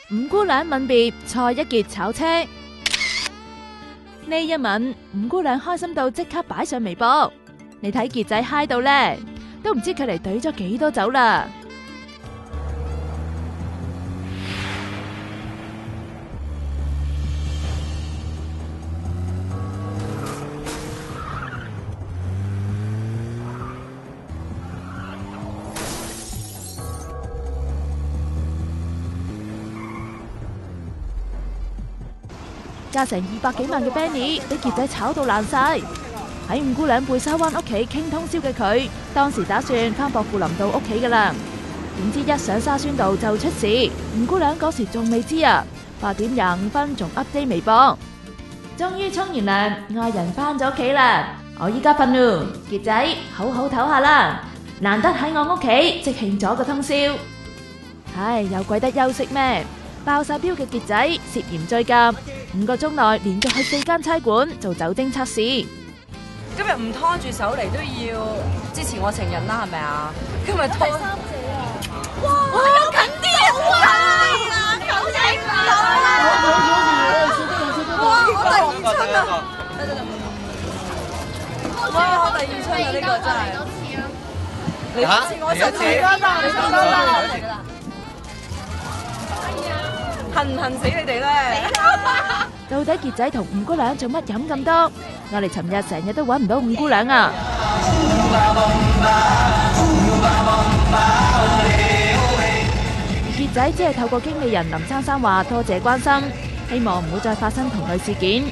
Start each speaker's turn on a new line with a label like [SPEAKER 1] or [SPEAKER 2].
[SPEAKER 1] 五姑娘吻別，蔡一傑炒車。呢一吻，五姑娘開心到即刻擺上微博。你睇傑仔嗨到呢，都唔知佢嚟懟咗幾多酒啦。價成200幾萬嘅 Benny 俾傑仔炒到爛晒。喺五姑娘貝沙灣屋企傾通宵嘅佢，當時打算返薄扶林道屋企噶啦，點知一上沙宣道就出事。五姑娘嗰時仲未知啊，8點25分仲 update 微博，終於沖完涼，愛人返咗屋企啦，我依家瞓咯，傑仔好好唞下啦，難得喺我屋企即興咗個通宵。唉，有鬼得休息咩？爆晒標嘅傑仔涉嫌醉駕，5個鐘內連續去4間差館做酒精測試。
[SPEAKER 2] 今日唔拖住手嚟都要支持我情人啦，係咪啊？今日拖第三者啊！哇，有近啲啊！好勁啊！哇，我第二春啊！哇，我第二春啊！呢個真係你支持我實次啦，你講啦！恨唔恨死你哋咧？
[SPEAKER 1] 到底傑仔同五姑娘做乜飲咁多？我哋尋日成日都揾唔到五姑娘啊！傑仔只係透過經理人林珊珊話多謝關心，希望唔好再發生同類事件。